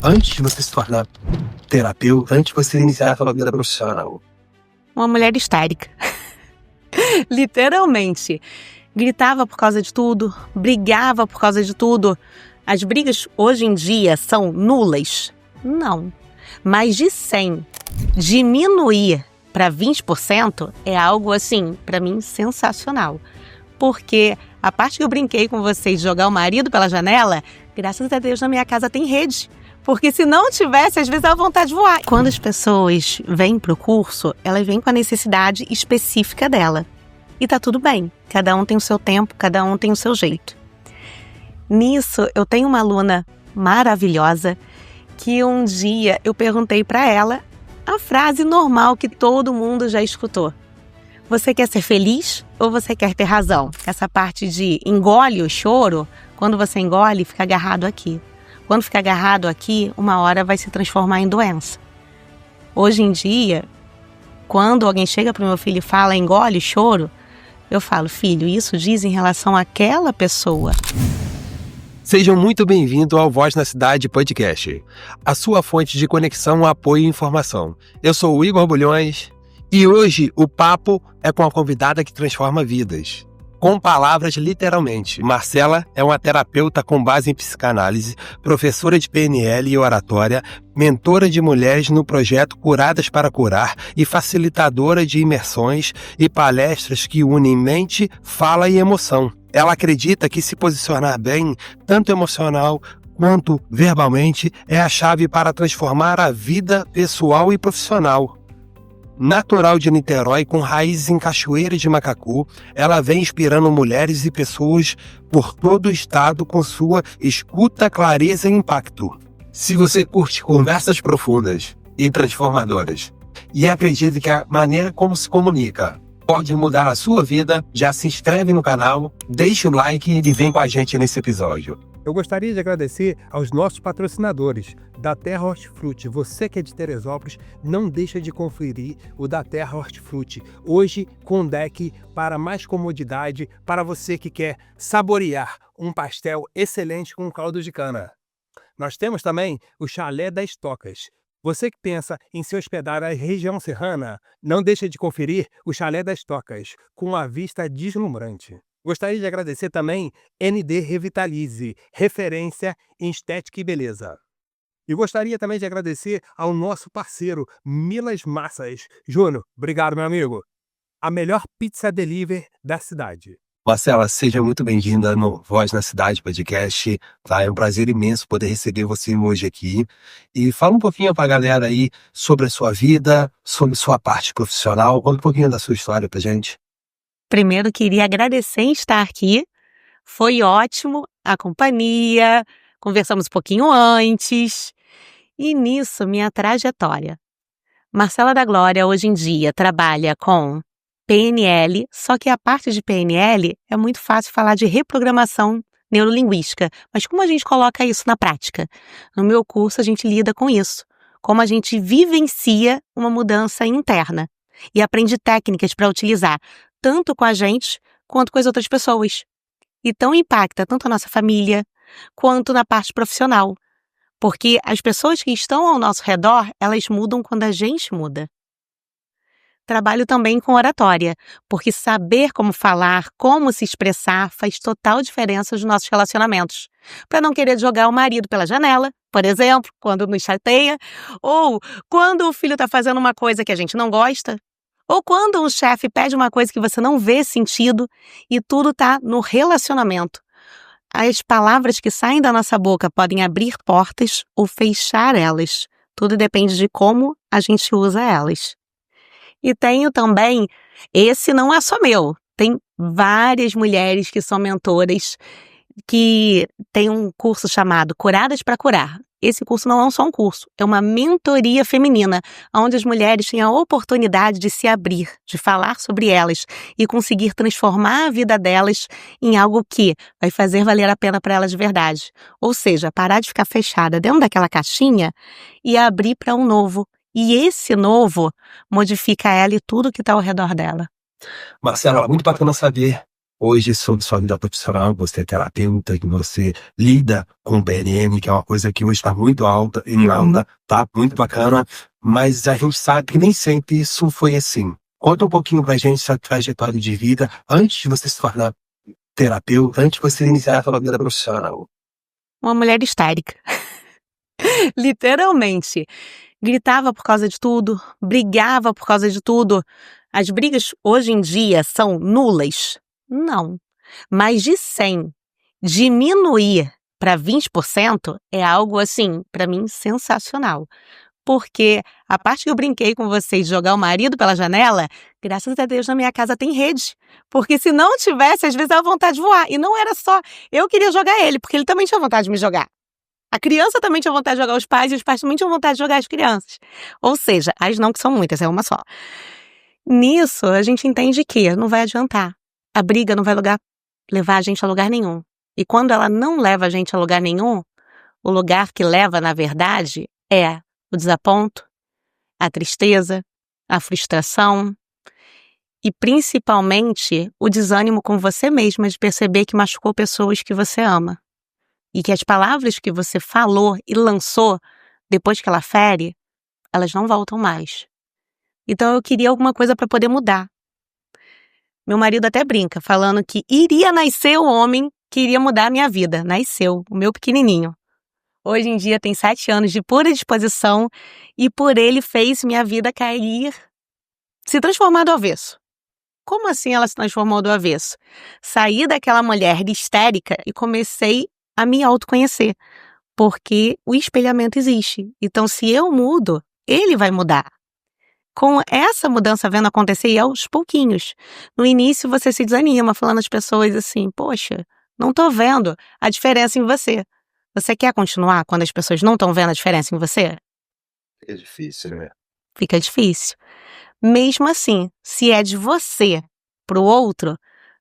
Antes de você se tornar terapeuta, antes de você iniciar a sua vida profissional? Uma mulher histérica. Literalmente. Gritava por causa de tudo, brigava por causa de tudo. As brigas hoje em dia são nulas? Não. Mas de 100, diminuir para 20% é algo, assim, para mim, sensacional. Porque a parte que eu brinquei com vocês de jogar o marido pela janela, graças a Deus na minha casa tem rede. Porque se não tivesse, às vezes dá vontade de voar. Quando as pessoas vêm pro curso, elas vêm com a necessidade específica dela. E tá tudo bem. Cada um tem o seu tempo, cada um tem o seu jeito. Nisso, eu tenho uma aluna maravilhosa que um dia eu perguntei para ela a frase normal que todo mundo já escutou. Você quer ser feliz ou você quer ter razão? Essa parte de engole o choro, quando você engole, fica agarrado aqui. Quando fica agarrado aqui, uma hora vai se transformar em doença. Hoje em dia, quando alguém chega para o meu filho e fala engole o choro, eu falo, filho, isso diz em relação àquela pessoa. Sejam muito bem-vindos ao Voz na Cidade Podcast, a sua fonte de conexão, apoio e informação. Eu sou o Igor Bulhões e hoje o papo é com a convidada que transforma vidas. Com palavras, literalmente. Marcela é uma terapeuta com base em psicanálise, professora de PNL e oratória, mentora de mulheres no projeto Curadas para Curar e facilitadora de imersões e palestras que unem mente, fala e emoção. Ela acredita que se posicionar bem, tanto emocional quanto verbalmente, é a chave para transformar a vida pessoal e profissional. Natural de Niterói, com raízes em Cachoeira de Macacu, ela vem inspirando mulheres e pessoas por todo o estado com sua escuta, clareza e impacto. Se você curte conversas profundas e transformadoras e acredita que a maneira como se comunica pode mudar a sua vida, já se inscreve no canal, deixa o like e vem com a gente nesse episódio. Eu gostaria de agradecer aos nossos patrocinadores, da Terra Hortifruti. Você que é de Teresópolis, não deixa de conferir o da Terra Hortifruti. Hoje com deck para mais comodidade, para você que quer saborear um pastel excelente com caldo de cana. Nós temos também o Chalé das Tocas. Você que pensa em se hospedar na região serrana, não deixa de conferir o Chalé das Tocas, com a vista deslumbrante. Gostaria de agradecer também ND Revitalize, referência em estética e beleza. E gostaria também de agradecer ao nosso parceiro Milas Massas. Júnior, obrigado, meu amigo. A melhor pizza delivery da cidade. Marcela, seja muito bem-vinda no Voz na Cidade Podcast. Tá? É um prazer imenso poder receber você hoje aqui. E fala um pouquinho para a galera aí sobre a sua vida, sobre sua parte profissional. Conta um pouquinho da sua história pra gente. Primeiro, queria agradecer em estar aqui. Foi ótimo a companhia, conversamos um pouquinho antes. E nisso, minha trajetória. Marcela da Glória, hoje em dia, trabalha com PNL, só que a parte de PNL é muito fácil falar de reprogramação neurolinguística. Mas como a gente coloca isso na prática? No meu curso, a gente lida com isso. Como a gente vivencia uma mudança interna e aprende técnicas para utilizar tanto com a gente, quanto com as outras pessoas. Então impacta tanto a nossa família, quanto na parte profissional. Porque as pessoas que estão ao nosso redor, elas mudam quando a gente muda. Trabalho também com oratória, porque saber como falar, como se expressar, faz total diferença nos nossos relacionamentos. Para não querer jogar o marido pela janela, por exemplo, quando nos chateia, ou quando o filho está fazendo uma coisa que a gente não gosta, ou quando um chefe pede uma coisa que você não vê sentido e tudo está no relacionamento. As palavras que saem da nossa boca podem abrir portas ou fechar elas. Tudo depende de como a gente usa elas. E tenho também, esse não é só meu, tem várias mulheres que são mentoras que têm um curso chamado Curadas para Curar. Esse curso não é só um curso, é uma mentoria feminina, onde as mulheres têm a oportunidade de se abrir, de falar sobre elas e conseguir transformar a vida delas em algo que vai fazer valer a pena para elas de verdade. Ou seja, parar de ficar fechada dentro daquela caixinha e abrir para um novo. E esse novo modifica ela e tudo que está ao redor dela. Marcela, muito bacana saber hoje sobre sua vida profissional, você é terapeuta, que você lida com PNM, que é uma coisa que hoje está muito alta, tá muito bacana, mas a gente sabe que nem sempre isso foi assim. Conta um pouquinho pra gente sua trajetória de vida antes de você se tornar terapeuta, antes de você iniciar a sua vida profissional. Uma mulher histérica. Literalmente. Gritava por causa de tudo, brigava por causa de tudo. As brigas hoje em dia são nulas? Não. Mas de 100, diminuir para 20% é algo, assim, para mim, sensacional. Porque a parte que eu brinquei com vocês de jogar o marido pela janela, graças a Deus na minha casa tem rede. Porque se não tivesse, às vezes dava vontade de voar. E não era só eu queria jogar ele, porque ele também tinha vontade de me jogar. A criança também tinha vontade de jogar os pais e os pais também tinham vontade de jogar as crianças. Ou seja, as não que são muitas, é uma só. Nisso, a gente entende que não vai adiantar. A briga não vai levar a gente a lugar nenhum. E quando ela não leva a gente a lugar nenhum, o lugar que leva, na verdade, é o desaponto, a tristeza, a frustração e, principalmente, o desânimo com você mesma de perceber que machucou pessoas que você ama. E que as palavras que você falou e lançou depois que ela fere, elas não voltam mais. Então eu queria alguma coisa para poder mudar. Meu marido até brinca, falando que iria nascer o homem que iria mudar a minha vida. Nasceu, o meu pequenininho. Hoje em dia tem 7 anos de pura disposição e por ele fez minha vida cair, se transformar do avesso. Como assim ela se transformou do avesso? Saí daquela mulher histérica e comecei a me autoconhecer, porque o espelhamento existe. Então, se eu mudo, ele vai mudar. Com essa mudança vendo acontecer e aos pouquinhos. No início, você se desanima, falando às pessoas assim, poxa, não tô vendo a diferença em você. Você quer continuar quando as pessoas não estão vendo a diferença em você? É difícil, né? Fica difícil. Mesmo assim, se é de você pro outro,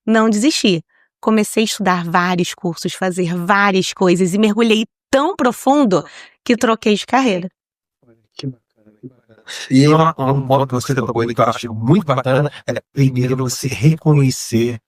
não desistir. Comecei a estudar vários cursos, fazer várias coisas e mergulhei tão profundo que troquei de carreira. Que bacana, que bacana. E um ponto que você tocou que eu acho muito bacana é primeiro você reconhecer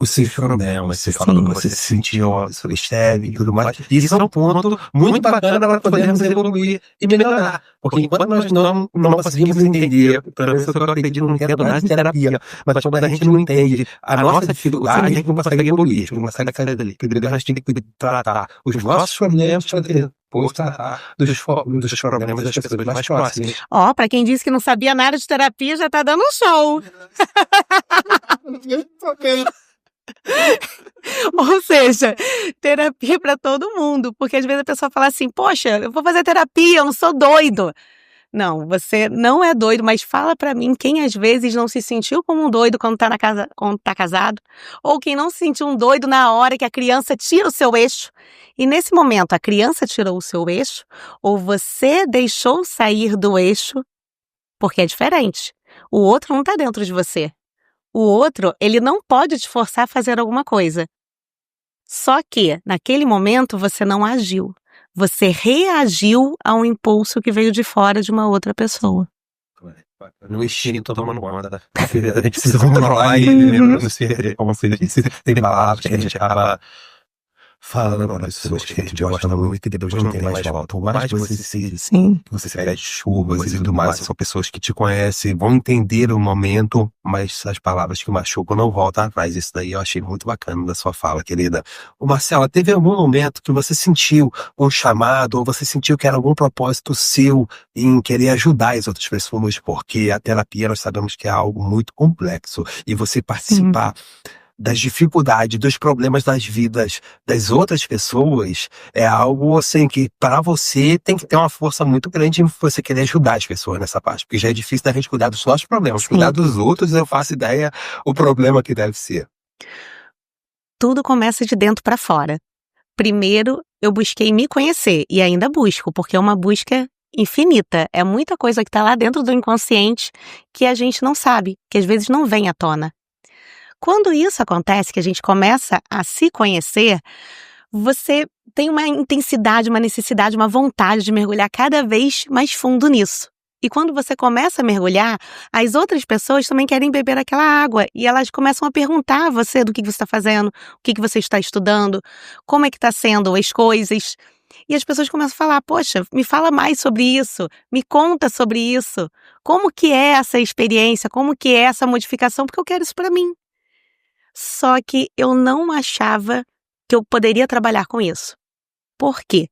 os seus problemas, você falando que você se sentiu sobre estéril e tudo mais. E isso é um ponto muito bacana para podermos evoluir e melhorar. Porque enquanto nós não conseguimos entender, pelo menos eu acredito, não entendo nada de terapia, mas quando a gente não entende a nossa dificuldade, a gente não consegue evoluir, a gente não consegue sair dali. Primeiro a gente tem que tratar os nossos problemas para depois tratar dos problemas das pessoas mais próximas. Ó, pra quem disse que não sabia nada de terapia, já tá dando um show. Ou seja, terapia para todo mundo, porque às vezes a pessoa fala assim, poxa, eu vou fazer terapia, eu não sou doido. Não, você não é doido, mas fala pra mim quem às vezes não se sentiu como um doido quando tá casado, ou quem não se sentiu um doido na hora que a criança tira o seu eixo. E nesse momento a criança tirou o seu eixo, ou você deixou sair do eixo, porque é diferente. O outro não tá dentro de você. O outro, ele não pode te forçar a fazer alguma coisa. Só que, naquele momento, você não agiu. Você reagiu a um impulso que veio de fora de uma outra pessoa. No instinto tomando conta. A gente precisa controlar e não ser como se tem palavras que a gente acaba falando para as pessoas que a gente gosta muito e depois não tem mais volta. Por mais que você se pede desculpas e tudo mais, são pessoas que te conhecem, vão entender o momento, mas as palavras que machucam não voltam atrás. Isso daí eu achei muito bacana da sua fala, querida. Ô Marcela, teve algum momento que você sentiu um chamado, ou você sentiu que era algum propósito seu em querer ajudar as outras pessoas? Porque a terapia, nós sabemos que é algo muito complexo, e você participar das dificuldades, dos problemas das vidas das outras pessoas, é algo assim que para você tem que ter uma força muito grande em você querer ajudar as pessoas nessa parte, porque já é difícil da gente cuidar dos nossos problemas. Cuidar dos outros, eu faço ideia o problema que deve ser. Tudo começa de dentro para fora. Primeiro, eu busquei me conhecer, e ainda busco, porque é uma busca infinita. É muita coisa que tá lá dentro do inconsciente que a gente não sabe, que às vezes não vem à tona. Quando isso acontece, que a gente começa a se conhecer, você tem uma intensidade, uma necessidade, uma vontade de mergulhar cada vez mais fundo nisso. E quando você começa a mergulhar, as outras pessoas também querem beber aquela água e elas começam a perguntar a você do que você está fazendo, o que você está estudando, como é que está sendo as coisas. E as pessoas começam a falar, poxa, me fala mais sobre isso, me conta sobre isso, como que é essa experiência, como que é essa modificação, porque eu quero isso para mim. Só que eu não achava que eu poderia trabalhar com isso. Por quê?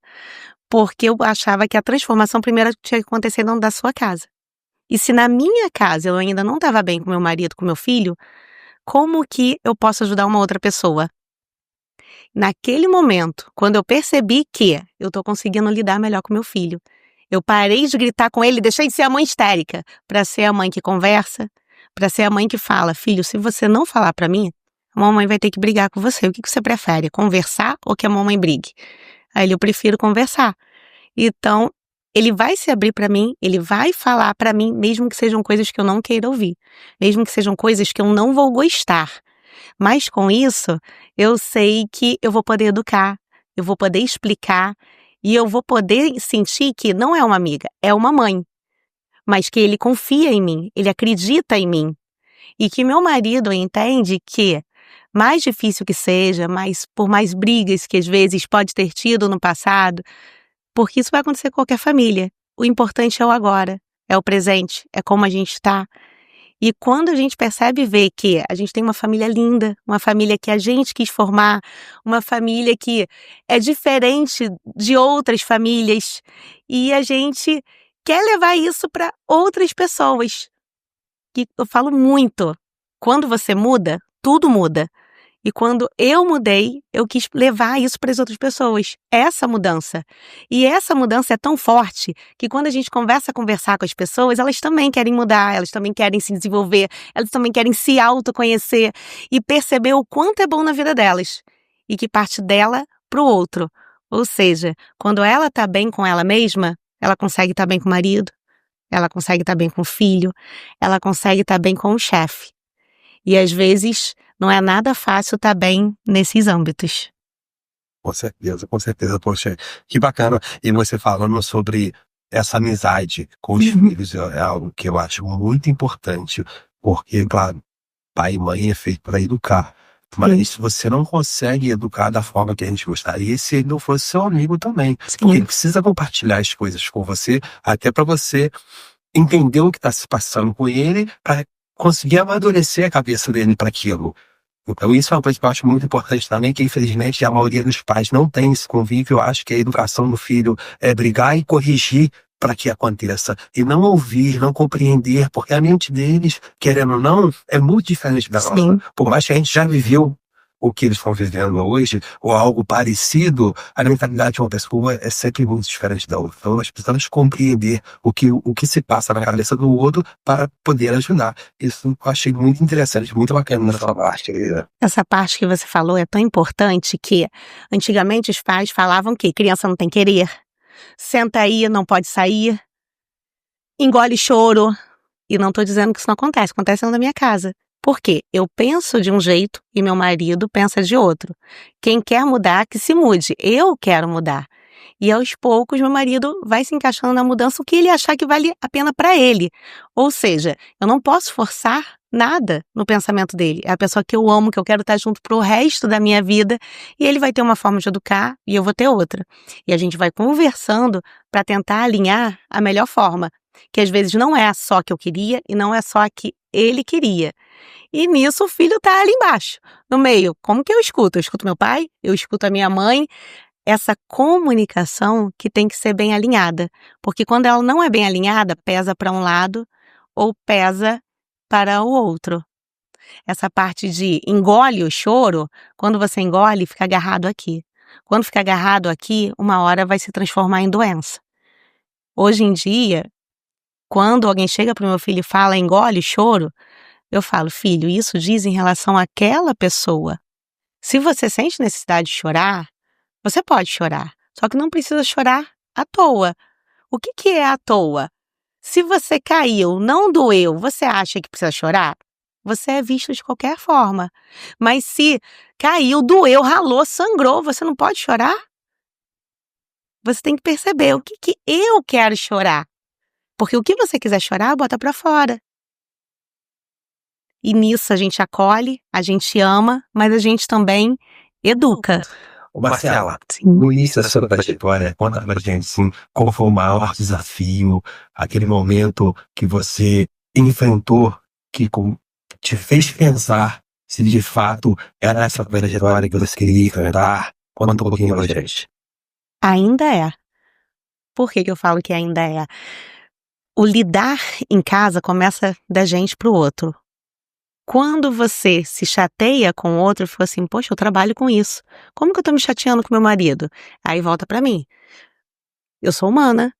Porque eu achava que a transformação primeiro tinha que acontecer dentro da sua casa. E se na minha casa eu ainda não estava bem com meu marido, com meu filho, como que eu posso ajudar uma outra pessoa? Naquele momento, quando eu percebi que eu estou conseguindo lidar melhor com meu filho, eu parei de gritar com ele, deixei de ser a mãe histérica, para ser a mãe que conversa, para ser a mãe que fala, filho, se você não falar para mim, a mamãe vai ter que brigar com você. O que você prefere, conversar ou que a mamãe brigue? Aí eu prefiro conversar. Então, ele vai se abrir para mim, ele vai falar para mim, mesmo que sejam coisas que eu não queira ouvir, mesmo que sejam coisas que eu não vou gostar. Mas com isso, eu sei que eu vou poder educar, eu vou poder explicar e eu vou poder sentir que não é uma amiga, é uma mãe, mas que ele confia em mim, ele acredita em mim. E que meu marido entende que, mais difícil que seja, por mais brigas que às vezes pode ter tido no passado, porque isso vai acontecer com qualquer família. O importante é o agora, é o presente, é como a gente está. E quando a gente percebe e vê que a gente tem uma família linda, uma família que a gente quis formar, uma família que é diferente de outras famílias, e a gente quer levar isso para outras pessoas. Que eu falo muito, quando você muda, tudo muda. E quando eu mudei, eu quis levar isso para as outras pessoas, essa mudança. E essa mudança é tão forte que quando a gente conversar com as pessoas, elas também querem mudar, elas também querem se desenvolver, elas também querem se autoconhecer e perceber o quanto é bom na vida delas. E que parte dela para o outro. Ou seja, quando ela está bem com ela mesma, ela consegue estar bem com o marido, ela consegue estar bem com o filho, ela consegue estar bem com o chefe. E às vezes não é nada fácil estar bem nesses âmbitos. Com certeza, poxa, que bacana. E você falando sobre essa amizade com os filhos é algo que eu acho muito importante, porque, claro, pai e mãe é feito para educar, mas você não consegue educar da forma que a gente gostaria se ele não fosse seu amigo também. Porque ele precisa compartilhar as coisas com você, até para você entender o que está se passando com ele, para conseguir amadurecer a cabeça dele para aquilo. Então isso é uma coisa que eu acho muito importante também, que infelizmente a maioria dos pais não tem esse convívio. Eu acho que a educação do filho é brigar e corrigir para que aconteça, e não ouvir, não compreender, porque a mente deles, querendo ou não, é muito diferente da nossa. Por mais que a gente já viveu o que eles estão vivendo hoje, ou algo parecido, a mentalidade de uma pessoa é sempre muito diferente da outra. Então nós precisamos compreender o que se passa na cabeça do outro para poder ajudar. Isso eu achei muito interessante, muito bacana nessa parte. Essa parte que você falou é tão importante que antigamente os pais falavam que criança não tem querer, senta aí, não pode sair, engole choro. E não estou dizendo que isso não acontece dentro da minha casa. Por quê? Eu penso de um jeito e meu marido pensa de outro. Quem quer mudar, que se mude. Eu quero mudar. E aos poucos meu marido vai se encaixando na mudança o que ele achar que vale a pena para ele. Ou seja, eu não posso forçar nada no pensamento dele. É a pessoa que eu amo, que eu quero estar junto pro resto da minha vida, e ele vai ter uma forma de educar e eu vou ter outra. E a gente vai conversando para tentar alinhar a melhor forma, que às vezes não é só a que eu queria e não é só a que ele queria. E nisso o filho tá ali embaixo, no meio. Como que eu escuto? Eu escuto meu pai, eu escuto a minha mãe. Essa comunicação que tem que ser bem alinhada, porque quando ela não é bem alinhada, pesa para um lado ou pesa para o outro. Essa parte de engole o choro, quando você engole, fica agarrado aqui. Quando fica agarrado aqui, uma hora vai se transformar em doença. Hoje em dia, quando alguém chega para o meu filho e fala engole o choro, eu falo, filho, isso diz em relação àquela pessoa. Se você sente necessidade de chorar, você pode chorar, só que não precisa chorar à toa. O que é à toa? Se você caiu, não doeu, você acha que precisa chorar? Você é visto de qualquer forma. Mas se caiu, doeu, ralou, sangrou, você não pode chorar? Você tem que perceber o que eu quero chorar. Porque o que você quiser chorar, bota pra fora. E nisso a gente acolhe, a gente ama, mas a gente também educa. Marcela, Sim. no início da sua trajetória, conta pra gente, assim, qual foi o maior desafio, aquele momento que você enfrentou, que te fez pensar se de fato era essa trajetória que você queria enfrentar? Conta um pouquinho pra gente. Ainda é. Por que que eu falo que ainda é? O lidar em casa começa da gente pro outro. Quando você se chateia com o outro, fica assim, poxa, eu trabalho com isso. Como que eu tô me chateando com meu marido? Aí volta pra mim. Eu sou humana,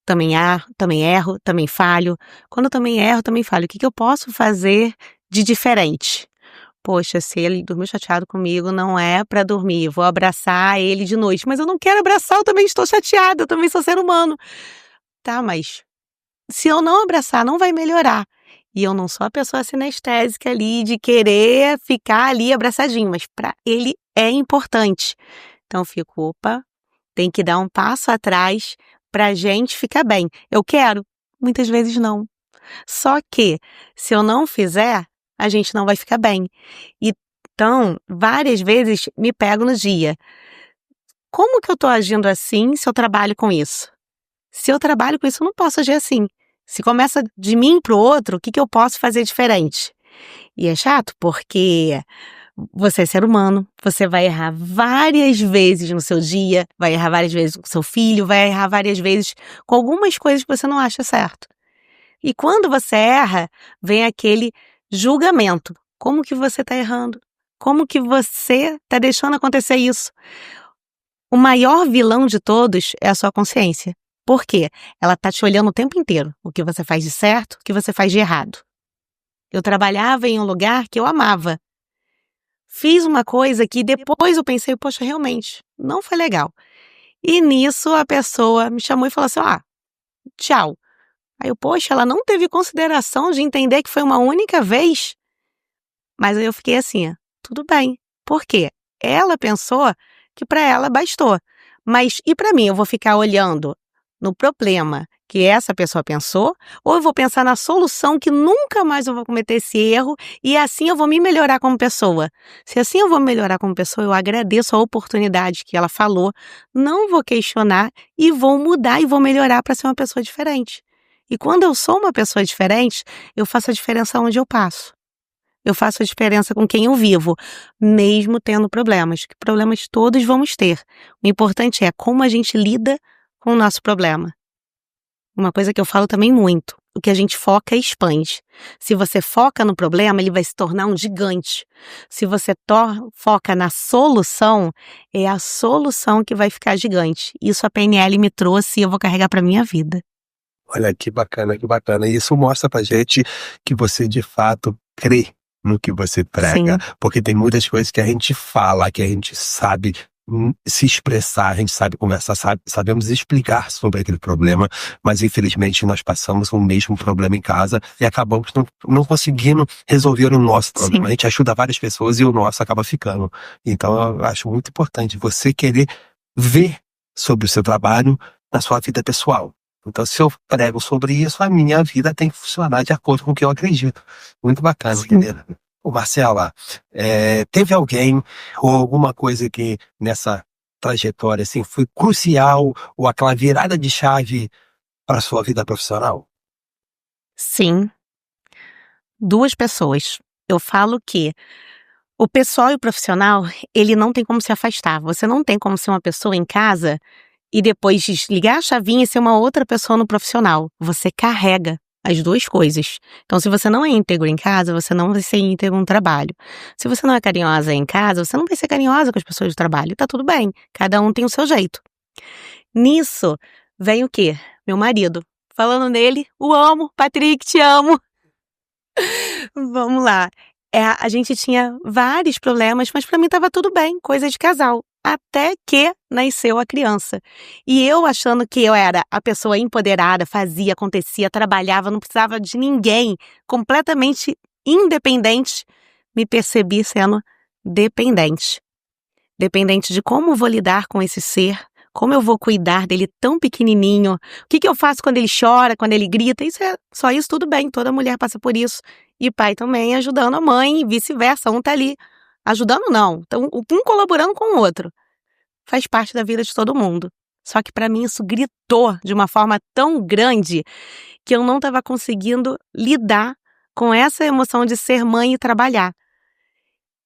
também erro, também falho. Quando eu também erro, também falho. O que que eu posso fazer de diferente? Poxa, se ele dormiu chateado comigo, não é pra dormir. Vou abraçar ele de noite. Mas eu não quero abraçar, eu também estou chateada, eu também sou ser humano. Tá, mas se eu não abraçar, não vai melhorar. E eu não sou a pessoa sinestésica ali de querer ficar ali abraçadinho, mas pra ele é importante. Então eu fico, opa, tem que dar um passo atrás pra gente ficar bem. Eu quero? Muitas vezes não. Só que, se eu não fizer, a gente não vai ficar bem. Então, várias vezes me pego no dia. Como que eu tô agindo assim se eu trabalho com isso? Se eu trabalho com isso, eu não posso agir assim. Se começa de mim pro outro, o que que eu posso fazer diferente? E é chato porque você é ser humano, você vai errar várias vezes no seu dia, vai errar várias vezes com seu filho, vai errar várias vezes com algumas coisas que você não acha certo. E quando você erra, vem aquele julgamento. Como que você tá errando? Como que você tá deixando acontecer isso? O maior vilão de todos é a sua consciência. Por quê? Ela tá te olhando o tempo inteiro. O que você faz de certo, o que você faz de errado. Eu trabalhava em um lugar que eu amava. Fiz uma coisa que depois eu pensei, poxa, realmente, não foi legal. E nisso a pessoa me chamou e falou assim, tchau. Aí eu, poxa, ela não teve consideração de entender que foi uma única vez. Mas aí eu fiquei assim, tudo bem. Por quê? Ela pensou que para ela bastou. Mas e para mim, eu vou ficar olhando no problema que essa pessoa pensou, ou eu vou pensar na solução que nunca mais eu vou cometer esse erro e assim eu vou me melhorar como pessoa. Se assim eu vou me melhorar como pessoa, eu agradeço a oportunidade que ela falou, não vou questionar e vou mudar e vou melhorar para ser uma pessoa diferente. E quando eu sou uma pessoa diferente, eu faço a diferença onde eu passo. Eu faço a diferença com quem eu vivo, mesmo tendo problemas, que problemas todos vamos ter. O importante é como a gente lida com o nosso problema. Uma coisa que eu falo também muito, o que a gente foca expande. Se você foca no problema, ele vai se tornar um gigante. Se você foca na solução, é a solução que vai ficar gigante. Isso a PNL me trouxe e eu vou carregar para minha vida. Olha que bacana, que bacana. E isso mostra pra gente que você de fato crê no que você prega. Sim. Porque tem muitas coisas que a gente fala, que a gente sabe se expressar, a gente sabe conversar, sabemos explicar sobre aquele problema, mas infelizmente nós passamos o mesmo problema em casa e acabamos não conseguindo resolver o nosso problema. Sim. A gente ajuda várias pessoas e o nosso acaba ficando. Então eu acho muito importante você querer ver sobre o seu trabalho na sua vida pessoal. Então, se eu prego sobre isso, a minha vida tem que funcionar de acordo com o que eu acredito. Muito bacana, entendeu? Ô, Marcela, teve alguém ou alguma coisa que nessa trajetória assim, foi crucial ou aquela virada de chave para a sua vida profissional? Sim. 2 pessoas. Eu falo que o pessoal e o profissional, ele não tem como se afastar. Você não tem como ser uma pessoa em casa e depois desligar a chavinha e ser uma outra pessoa no profissional. Você carrega as 2 coisas. Então, se você não é íntegro em casa, você não vai ser íntegro no trabalho. Se você não é carinhosa em casa, você não vai ser carinhosa com as pessoas do trabalho. Tá tudo bem. Cada um tem o seu jeito. Nisso, vem o quê? Meu marido. Falando nele, o amo. Patrick, te amo. Vamos lá. A gente tinha vários problemas, mas pra mim estava tudo bem, coisa de casal. Até que nasceu a criança. E eu achando que eu era a pessoa empoderada, fazia, acontecia, trabalhava, não precisava de ninguém, completamente independente, me percebi sendo dependente. Dependente de como vou lidar com esse ser, Como eu vou cuidar dele tão pequenininho? O que eu faço quando ele chora, quando ele grita? Só isso tudo bem, toda mulher passa por isso. E pai também ajudando a mãe e vice-versa, um tá ali ajudando não, então um colaborando com o outro. Faz parte da vida de todo mundo. Só que para mim isso gritou de uma forma tão grande que eu não estava conseguindo lidar com essa emoção de ser mãe e trabalhar.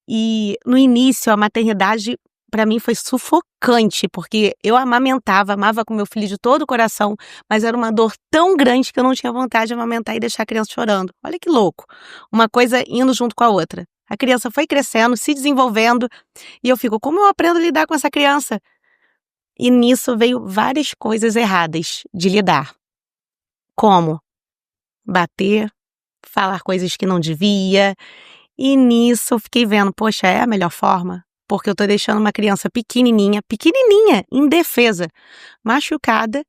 E no início a maternidade para mim foi sufocante, porque eu amava com meu filho de todo o coração, mas era uma dor tão grande que eu não tinha vontade de amamentar e deixar a criança chorando. Olha que louco, uma coisa indo junto com a outra. A criança foi crescendo, se desenvolvendo, e eu fico, como eu aprendo a lidar com essa criança? E nisso veio várias coisas erradas de lidar. Como? Bater, falar coisas que não devia. E nisso eu fiquei vendo, poxa, é a melhor forma? Porque eu tô deixando uma criança pequenininha, indefesa, machucada,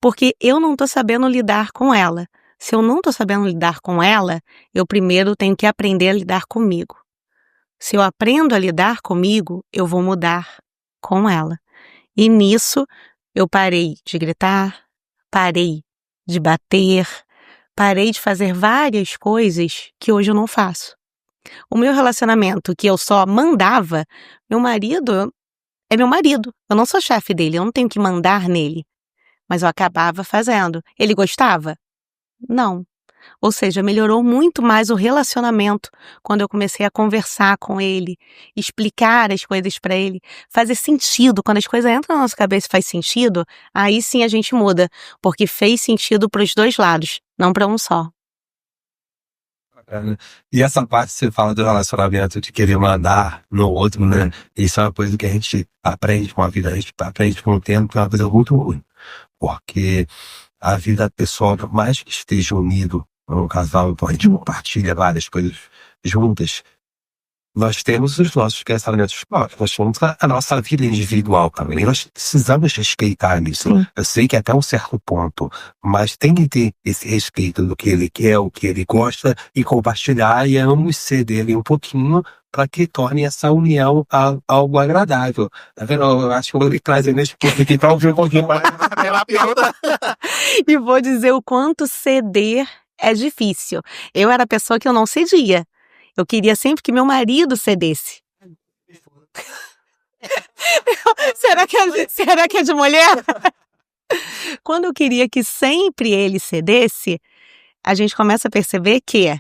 porque eu não tô sabendo lidar com ela. Se eu não tô sabendo lidar com ela, eu primeiro tenho que aprender a lidar comigo. Se eu aprendo a lidar comigo, eu vou mudar com ela. E nisso, eu parei de gritar, parei de bater, parei de fazer várias coisas que hoje eu não faço. O meu relacionamento, que eu só mandava, meu marido é meu marido. Eu não sou chefe dele, eu não tenho que mandar nele. Mas eu acabava fazendo. Ele gostava? Não. Ou seja, melhorou muito mais o relacionamento quando eu comecei a conversar com ele, explicar as coisas para ele, fazer sentido. Quando as coisas entram na nossa cabeça e faz sentido, aí sim a gente muda, porque fez sentido para os dois lados, não para um só. E essa parte que você fala do relacionamento de querer mandar no outro, né? Isso é uma coisa que a gente aprende com a vida, a gente aprende com o tempo, que é uma coisa muito ruim. Porque a vida pessoal, por mais que esteja unido no casal, então a gente compartilha várias coisas juntas, nós temos os nossos relacionamentos próprios, nós temos a nossa vida individual também, e nós precisamos respeitar isso. Sim. Eu sei que até um certo ponto, mas tem que ter esse respeito do que ele quer, o que ele gosta, e compartilhar e ambos cederem um pouquinho para que torne essa união algo agradável. Tá vendo? Eu acho que eu vou me trazer nesse ponto aqui para ouvir um pouquinho mais da terapeuta. E vou dizer o quanto ceder é difícil. Eu era a pessoa que eu não cedia. Eu queria sempre que meu marido cedesse. Será que é de mulher? Quando eu queria que sempre ele cedesse, a gente começa a perceber que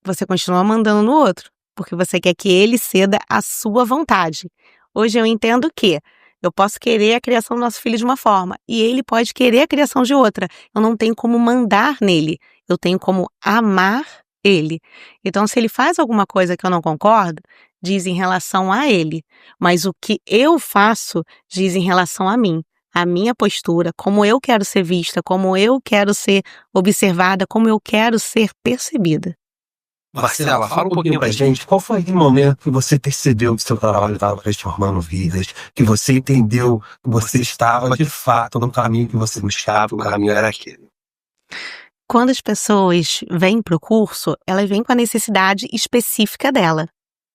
você continua mandando no outro, porque você quer que ele ceda à sua vontade. Hoje eu entendo que eu posso querer a criação do nosso filho de uma forma e ele pode querer a criação de outra. Eu não tenho como mandar nele, eu tenho como amar ele. Então, se ele faz alguma coisa que eu não concordo, diz em relação a ele. Mas o que eu faço diz em relação a mim. A minha postura, como eu quero ser vista, como eu quero ser observada, como eu quero ser percebida. Marcela, fala um pouquinho pra gente, qual foi aquele momento que você percebeu que seu trabalho estava transformando vidas, que você entendeu que você estava, de fato, no caminho que você buscava, o caminho era aquele? Quando as pessoas vêm para o curso, elas vêm com a necessidade específica dela.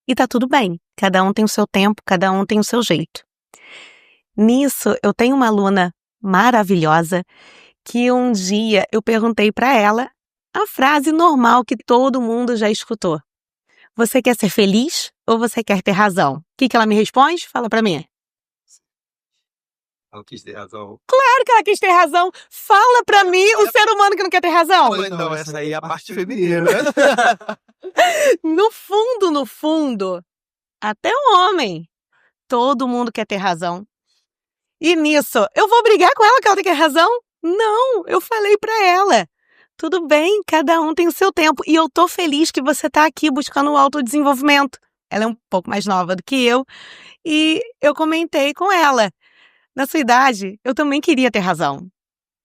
E tá tudo bem, cada um tem o seu tempo, cada um tem o seu jeito. Nisso, eu tenho uma aluna maravilhosa que um dia eu perguntei para ela a frase normal que todo mundo já escutou. Você quer ser feliz ou você quer ter razão? O que ela me responde? Fala para mim. Ela quis ter razão. Claro que ela quis ter razão. Fala pra mim o ser humano que não quer ter razão. Não, essa aí é a parte feminina. No fundo, até o homem, todo mundo quer ter razão. E nisso, eu vou brigar com ela que ela tem que ter razão? Não, eu falei pra ela. Tudo bem, cada um tem o seu tempo. E eu tô feliz que você tá aqui buscando o autodesenvolvimento. Ela é um pouco mais nova do que eu. E eu comentei com ela. Na sua idade, eu também queria ter razão.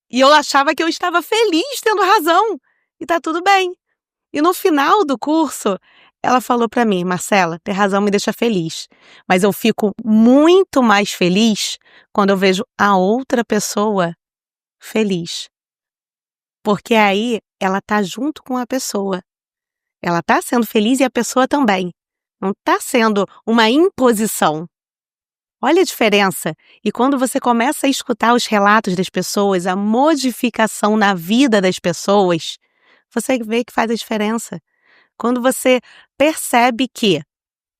E eu achava que eu estava feliz tendo razão. E tá tudo bem. E no final do curso, ela falou pra mim, Marcela, ter razão me deixa feliz. Mas eu fico muito mais feliz quando eu vejo a outra pessoa feliz. Porque aí ela tá junto com a pessoa. Ela tá sendo feliz e a pessoa também. Não tá sendo uma imposição. Olha a diferença. E quando você começa a escutar os relatos das pessoas, a modificação na vida das pessoas, você vê que faz a diferença. Quando você percebe que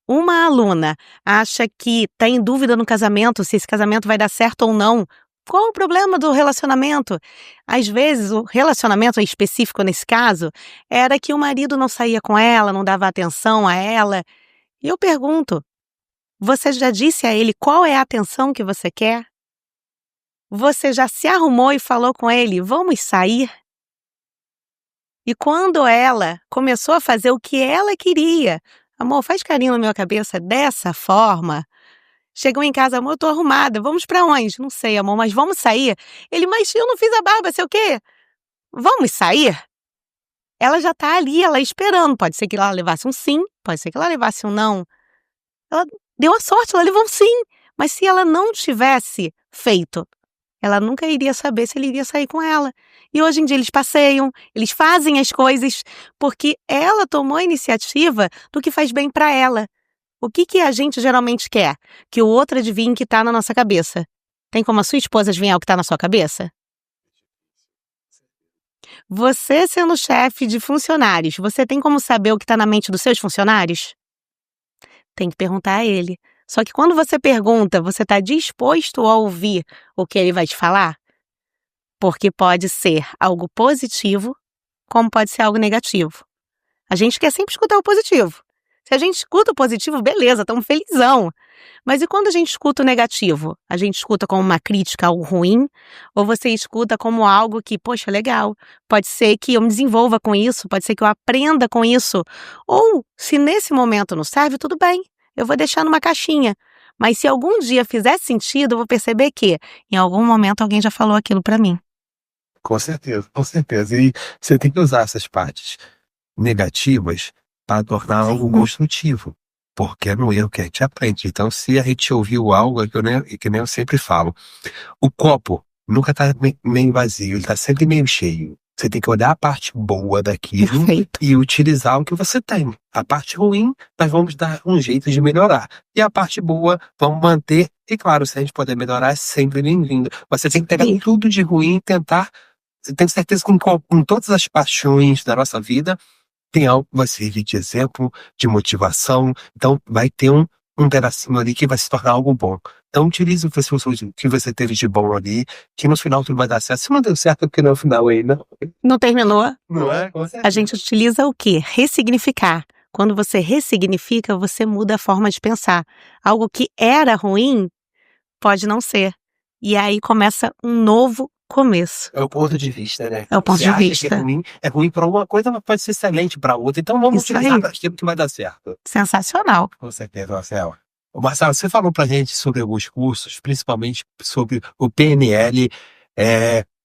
uma aluna acha que está em dúvida no casamento, se esse casamento vai dar certo ou não, qual o problema do relacionamento? Às vezes, o relacionamento específico nesse caso era que o marido não saía com ela, não dava atenção a ela. E eu pergunto, você já disse a ele qual é a atenção que você quer? Você já se arrumou e falou com ele, vamos sair? E quando ela começou a fazer o que ela queria, amor, faz carinho na minha cabeça dessa forma. Chegou em casa, amor, eu tô arrumada, vamos pra onde? Não sei, amor, mas vamos sair? Ele, mas eu não fiz a barba, sei o quê? Vamos sair? Ela já tá ali, ela esperando. Pode ser que ela levasse um sim, pode ser que ela levasse um não. Ela deu a sorte, ela levou um sim. Mas se ela não tivesse feito, ela nunca iria saber se ele iria sair com ela. E hoje em dia eles passeiam, eles fazem as coisas, porque ela tomou a iniciativa do que faz bem pra ela. O que a gente geralmente quer? Que o outro adivinhe o que tá na nossa cabeça. Tem como a sua esposa adivinhar o que tá na sua cabeça? Você sendo chefe de funcionários, você tem como saber o que tá na mente dos seus funcionários? Tem que perguntar a ele. Só que quando você pergunta, você está disposto a ouvir o que ele vai te falar? Porque pode ser algo positivo, como pode ser algo negativo. A gente quer sempre escutar o positivo. Se a gente escuta o positivo, beleza, estamos felizão. Mas e quando a gente escuta o negativo? A gente escuta como uma crítica, algo ruim? Ou você escuta como algo que, poxa, legal, pode ser que eu me desenvolva com isso, pode ser que eu aprenda com isso. Ou, se nesse momento não serve, tudo bem, eu vou deixar numa caixinha. Mas se algum dia fizer sentido, eu vou perceber que, em algum momento, alguém já falou aquilo pra mim. Com certeza, com certeza. E você tem que usar essas partes negativas para tornar algo construtivo, porque é no erro que a gente aprende. Então, se a gente ouviu algo, que nem eu sempre falo, o copo nunca está meio vazio, ele está sempre meio cheio. Você tem que olhar a parte boa daquilo Perfeito. e utilizar o que você tem. A parte ruim, nós vamos dar um jeito de melhorar. E a parte boa, vamos manter. E claro, se a gente puder melhorar, é sempre bem-vindo. Você tem que pegar Sim. tudo de ruim e tentar. Eu tenho certeza que com todas as paixões da nossa vida, tem algo que vai servir de exemplo, de motivação. Então, vai ter um pedacinho ali que vai se tornar algo bom. Então, utilize o que você teve de bom ali, que no final tudo vai dar certo. Se não deu certo, é porque no final aí, Não terminou? não é? A gente utiliza o quê? Ressignificar. Quando você ressignifica, você muda a forma de pensar. Algo que era ruim pode não ser. E aí começa um novo começo. É o ponto de vista, né? É o ponto Você de acha que vista. é ruim para uma coisa, mas pode ser excelente para outra. Então, vamos Isso utilizar aí. para aquilo que vai dar certo. Sensacional. Com certeza, Marcelo. Ô, Marcelo, você falou pra gente sobre alguns cursos, principalmente sobre o PNL.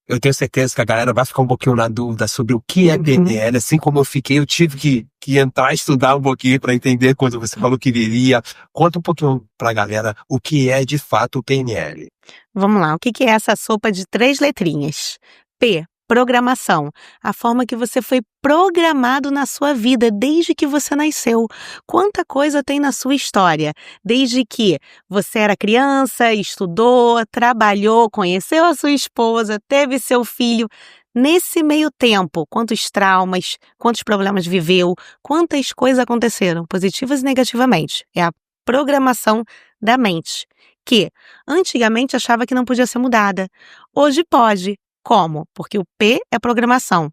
Eu tenho certeza que a galera vai ficar um pouquinho na dúvida sobre o que é PNL. Assim como eu fiquei, eu tive que entrar e estudar um pouquinho para entender quando você falou que viria. Conta um pouquinho pra galera o que é de fato o PNL. Vamos lá, o que é essa sopa de 3 letrinhas? P, programação. A forma que você foi programado na sua vida desde que você nasceu. Quanta coisa tem na sua história? Desde que você era criança, estudou, trabalhou, conheceu a sua esposa, teve seu filho. Nesse meio tempo, quantos traumas, quantos problemas viveu, quantas coisas aconteceram, positivas e negativamente. É a programação da mente, que antigamente achava que não podia ser mudada. Hoje pode. Como? Porque o P é programação.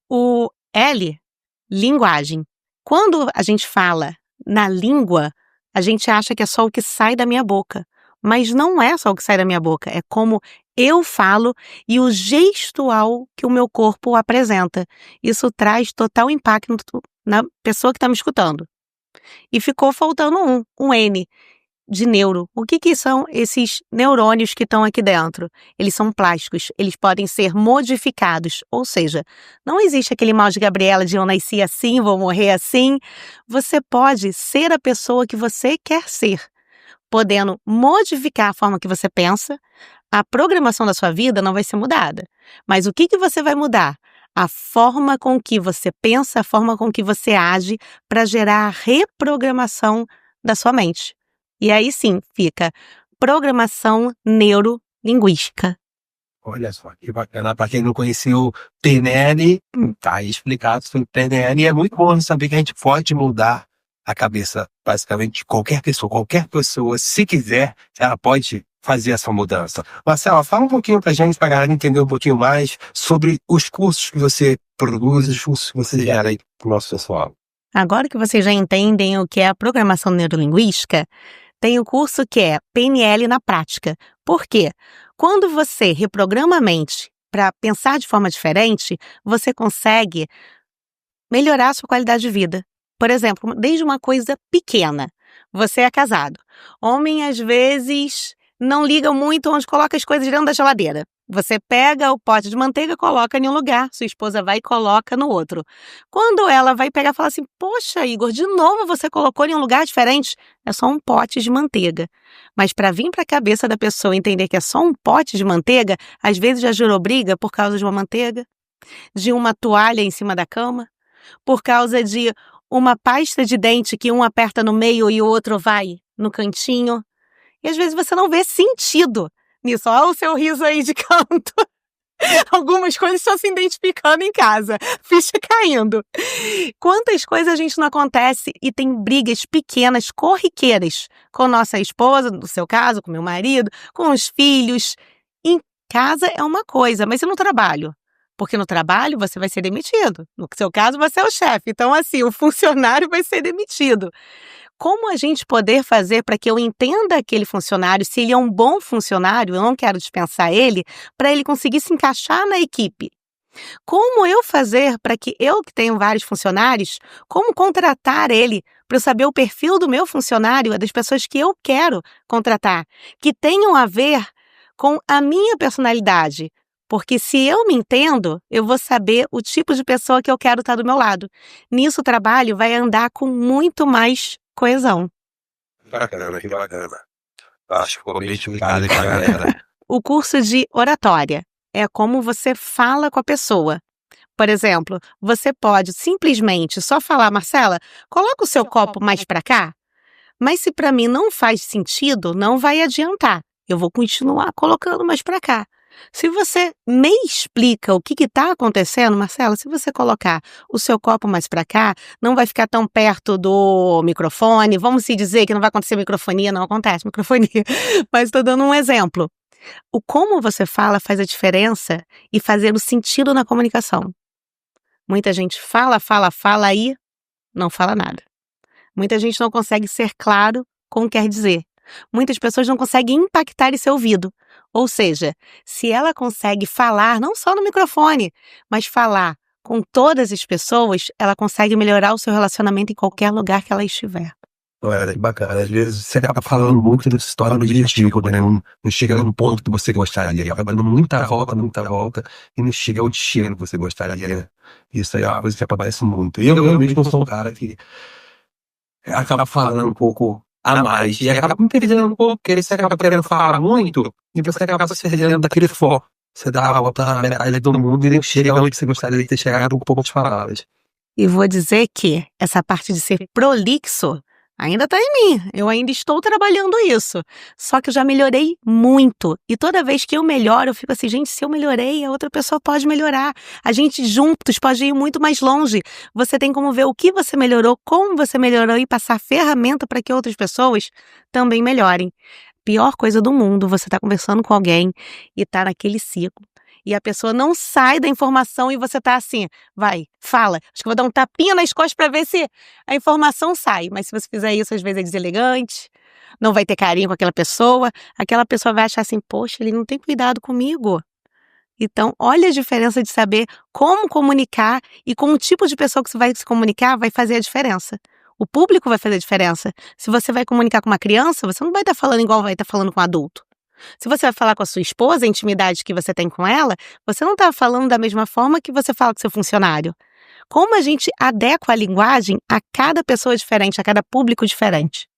O L, linguagem. Quando a gente fala na língua, a gente acha que é só o que sai da minha boca. Mas não é só o que sai da minha boca, é como eu falo e o gestual que o meu corpo apresenta. Isso traz total impacto na pessoa que está me escutando. E ficou faltando um N de neuro. O que são esses neurônios que estão aqui dentro? Eles são plásticos, eles podem ser modificados, ou seja, não existe aquele mal de Gabriela de eu nasci assim, vou morrer assim. Você pode ser a pessoa que você quer ser, podendo modificar a forma que você pensa. A programação da sua vida não vai ser mudada, mas o que você vai mudar? A forma com que você pensa, a forma com que você age para gerar a reprogramação da sua mente. E aí sim, fica programação neurolinguística. Olha só, que bacana. Para quem não conheceu PNL, tá aí explicado sobre PNL. E é muito bom saber que a gente pode mudar a cabeça, basicamente, de qualquer pessoa. Qualquer pessoa, se quiser, ela pode fazer essa mudança. Marcela, fala um pouquinho pra gente, pra galera entender um pouquinho mais sobre os cursos que você produz, os cursos que você gera aí pro nosso pessoal. Agora que vocês já entendem o que é a programação neurolinguística, tem o curso que é PNL na prática. Por quê? Quando você reprograma a mente para pensar de forma diferente, você consegue melhorar a sua qualidade de vida. Por exemplo, desde uma coisa pequena. Você é casado. Homem, às vezes, não liga muito onde coloca as coisas dentro da geladeira. Você pega o pote de manteiga, coloca em um lugar, sua esposa vai e coloca no outro. Quando ela vai pegar, fala assim, poxa, Igor, de novo você colocou em um lugar diferente? É só um pote de manteiga. Mas para vir para a cabeça da pessoa entender que é só um pote de manteiga, às vezes já gerou briga por causa de uma manteiga, de uma toalha em cima da cama, por causa de uma pasta de dente que um aperta no meio e o outro vai no cantinho. E às vezes você não vê sentido nisso. Olha o seu riso aí de canto. Algumas coisas estão se identificando em casa. Ficha caindo. Quantas coisas a gente não acontece e tem brigas pequenas, corriqueiras, com nossa esposa, no seu caso, com meu marido, com os filhos. Em casa é uma coisa, mas e no trabalho? Porque no trabalho você vai ser demitido. No seu caso, você é o chefe. Então, assim, o funcionário vai ser demitido. Como a gente poder fazer para que eu entenda aquele funcionário, se ele é um bom funcionário, eu não quero dispensar ele, para ele conseguir se encaixar na equipe? Como eu fazer para que eu, que tenho vários funcionários, como contratar ele, para eu saber o perfil do meu funcionário, das pessoas que eu quero contratar, que tenham a ver com a minha personalidade? Porque se eu me entendo, eu vou saber o tipo de pessoa que eu quero estar do meu lado. Nisso o trabalho vai andar com muito mais coesão. Bacana, que bacana. Acho que ficou bem explicado aqui, galera. O curso de oratória é como você fala com a pessoa. Por exemplo, você pode simplesmente só falar, Marcela, coloca o seu copo mais para cá. Mas se para mim não faz sentido, não vai adiantar. Eu vou continuar colocando mais para cá. Se você me explica o que está acontecendo, Marcela, se você colocar o seu copo mais para cá, não vai ficar tão perto do microfone. Vamos se dizer que não vai acontecer microfonia, não acontece microfonia. Mas estou dando um exemplo. O como você fala faz a diferença e fazer o sentido na comunicação. Muita gente fala e não fala nada. Muita gente não consegue ser claro com o que quer dizer. Muitas pessoas não conseguem impactar esse ouvido. Ou seja, se ela consegue falar, não só no microfone, mas falar com todas as pessoas, ela consegue melhorar o seu relacionamento em qualquer lugar que ela estiver. Olha, que bacana. Às vezes você acaba falando muito dessa história no objetivo, né? Não chega no ponto que você gostaria. Acaba dando muita volta, e não chega ao destino que você gostaria. Isso aí é uma coisa que aparece muito. Eu mesmo sou um cara que acaba falando um pouco a mais. E acaba me perdendo um pouco, porque você acaba querendo falar muito, e você acaba se perdendo daquele foco. Você dá a volta na metade do mundo e nem chega onde você gostaria de ter chegado com poucas palavras. E vou dizer que essa parte de ser prolixo ainda está em mim. Eu ainda estou trabalhando isso. Só que eu já melhorei muito. E toda vez que eu melhoro, eu fico assim, gente, se eu melhorei, a outra pessoa pode melhorar. A gente juntos pode ir muito mais longe. Você tem como ver o que você melhorou, como você melhorou e passar ferramenta para que outras pessoas também melhorem. Pior coisa do mundo, você está conversando com alguém e está naquele ciclo. E a pessoa não sai da informação e você tá assim, vai, fala. Acho que eu vou dar um tapinha nas costas para ver se a informação sai. Mas se você fizer isso, às vezes é deselegante, não vai ter carinho com aquela pessoa vai achar assim, poxa, ele não tem cuidado comigo. Então, olha a diferença de saber como comunicar e com o tipo de pessoa que você vai se comunicar vai fazer a diferença. O público vai fazer a diferença. Se você vai comunicar com uma criança, você não vai estar falando igual vai estar falando com um adulto. Se você vai falar com a sua esposa, a intimidade que você tem com ela, você não está falando da mesma forma que você fala com seu funcionário. Como a gente adequa a linguagem a cada pessoa diferente, a cada público diferente?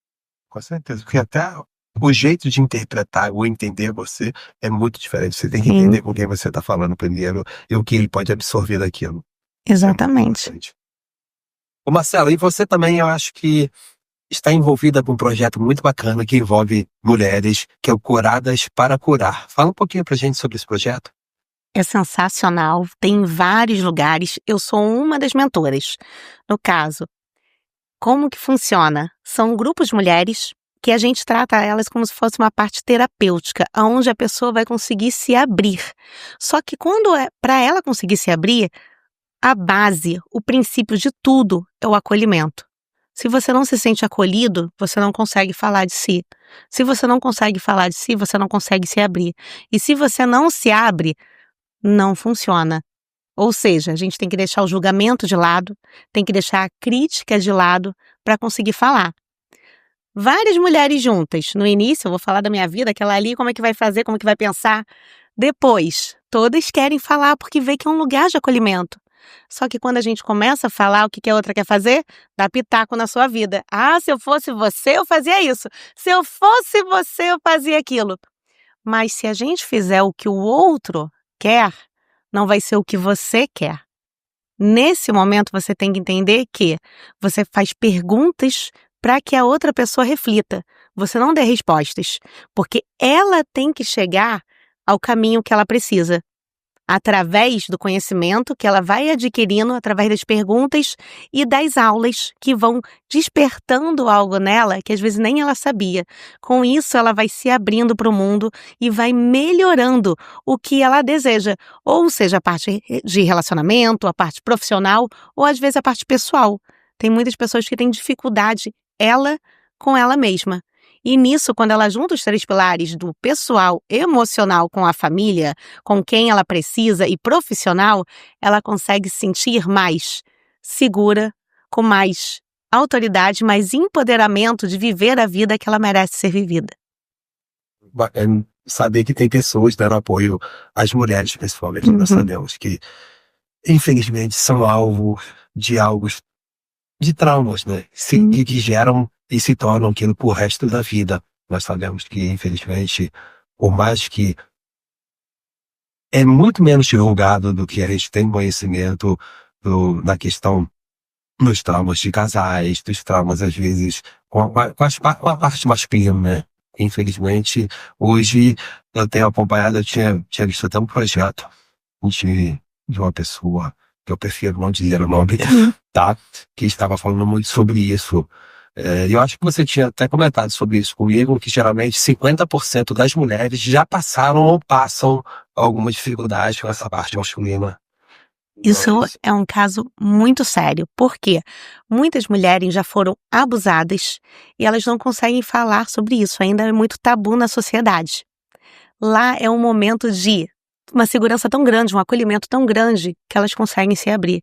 Com certeza, porque até o jeito de interpretar ou entender você é muito diferente. Você tem que entender com quem você está falando primeiro e o que ele pode absorver daquilo. Exatamente. Ô Marcelo, e você também, eu acho que está envolvida com um projeto muito bacana que envolve mulheres, que é o Curadas para Curar. Fala um pouquinho pra gente sobre esse projeto. É sensacional, tem em vários lugares. Eu sou uma das mentoras. No caso, como que funciona? São grupos de mulheres que a gente trata elas como se fosse uma parte terapêutica, onde a pessoa vai conseguir se abrir. Só que quando para ela conseguir se abrir, a base, o princípio de tudo é o acolhimento. Se você não se sente acolhido, você não consegue falar de si. Se você não consegue falar de si, você não consegue se abrir. E se você não se abre, não funciona. Ou seja, a gente tem que deixar o julgamento de lado, tem que deixar a crítica de lado para conseguir falar. Várias mulheres juntas. No início, eu vou falar da minha vida, aquela ali, como é que vai fazer, como é que vai pensar. Depois, todas querem falar porque vê que é um lugar de acolhimento. Só que quando a gente começa a falar, o que a outra quer fazer? Dá pitaco na sua vida. Ah, se eu fosse você, eu fazia isso. Se eu fosse você, eu fazia aquilo. Mas se a gente fizer o que o outro quer, não vai ser o que você quer. Nesse momento, você tem que entender que você faz perguntas para que a outra pessoa reflita. Você não dê respostas, porque ela tem que chegar ao caminho que ela precisa, através do conhecimento que ela vai adquirindo, através das perguntas e das aulas que vão despertando algo nela que às vezes nem ela sabia. Com isso, ela vai se abrindo para o mundo e vai melhorando o que ela deseja, ou seja, a parte de relacionamento, a parte profissional, ou às vezes a parte pessoal. Tem muitas pessoas que têm dificuldade, ela com ela mesma. E nisso, quando ela junta os 3 pilares do pessoal, emocional com a família, com quem ela precisa e profissional, ela consegue se sentir mais segura, com mais autoridade, mais empoderamento de viver a vida que ela merece ser vivida. Bacana saber que tem pessoas dando apoio às mulheres, principalmente. Nós sabemos que, infelizmente, são alvo de traumas, né? Que geram e se tornam aquilo pro resto da vida. Nós sabemos que, infelizmente, por mais que é muito menos divulgado do que a gente tem conhecimento na questão dos traumas de casais, dos traumas, às vezes, com a parte masculina, né? Infelizmente, hoje, eu tenho acompanhado, eu tinha visto até um projeto de uma pessoa, que eu prefiro não dizer o nome, tá? Que estava falando muito sobre isso. Eu acho que você tinha até comentado sobre isso comigo, que geralmente 50% das mulheres já passaram ou passam alguma dificuldade com essa parte masculina. Isso é um caso muito sério, porque muitas mulheres já foram abusadas e elas não conseguem falar sobre isso, ainda é muito tabu na sociedade. Lá é um momento de uma segurança tão grande, um acolhimento tão grande, que elas conseguem se abrir.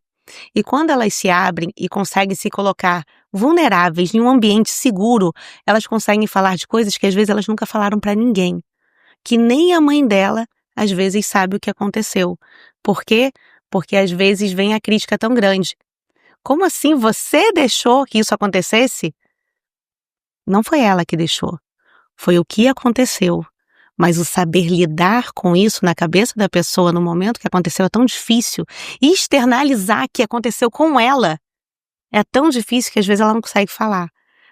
E quando elas se abrem e conseguem se colocar vulneráveis em um ambiente seguro, elas conseguem falar de coisas que às vezes elas nunca falaram para ninguém. Que nem a mãe dela, às vezes, sabe o que aconteceu. Por quê? Porque às vezes vem a crítica tão grande. Como assim você deixou que isso acontecesse? Não foi ela que deixou. Foi o que aconteceu. Mas o saber lidar com isso na cabeça da pessoa no momento que aconteceu é tão difícil. E externalizar que aconteceu com ela é tão difícil que às vezes ela não consegue falar.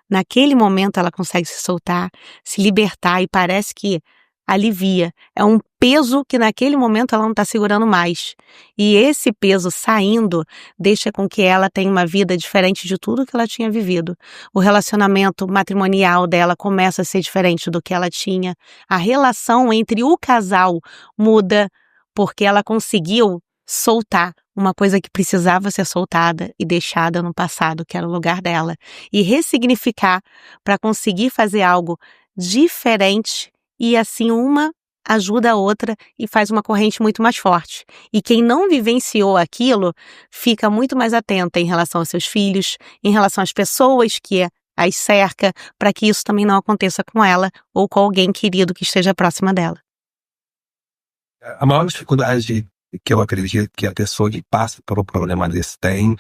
Naquele momento ela consegue se soltar, se libertar e parece que alivia. É um peso que naquele momento ela não está segurando mais. E esse peso saindo deixa com que ela tenha uma vida diferente de tudo que ela tinha vivido. O relacionamento matrimonial dela começa a ser diferente do que ela tinha. A relação entre o casal muda porque ela conseguiu soltar uma coisa que precisava ser soltada e deixada no passado, que era o lugar dela, e ressignificar para conseguir fazer algo diferente. E assim uma ajuda a outra e faz uma corrente muito mais forte. E quem não vivenciou aquilo fica muito mais atenta em relação aos seus filhos, em relação às pessoas que as cerca, para que isso também não aconteça com ela ou com alguém querido que esteja próxima dela. A maior dificuldade que eu acredito que a pessoa que passa por um problema desse tem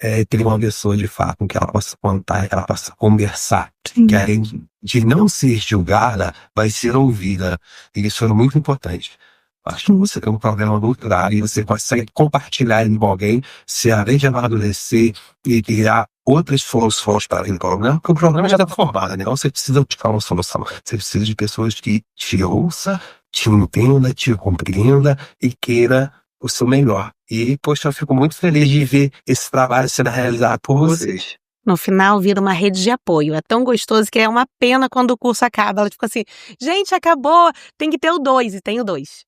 é ter uma pessoa de fato que ela possa contar, que ela possa conversar, que além de não ser julgada, vai ser ouvida. E isso é muito importante. Acho que você tem um problema muito grave e você consegue compartilhar ele com alguém, se além de amadurecer e criar outras soluções para aquele problema, porque o problema já está formado, né? Então você precisa buscar uma solução. Você precisa de pessoas que te ouçam, te entenda, te compreenda e queira o seu melhor. E, poxa, eu fico muito feliz de ver esse trabalho sendo realizado por vocês. No final, vira uma rede de apoio. É tão gostoso que é uma pena quando o curso acaba. Ela fica assim, gente, acabou, tem que ter o 2, e tem o 2.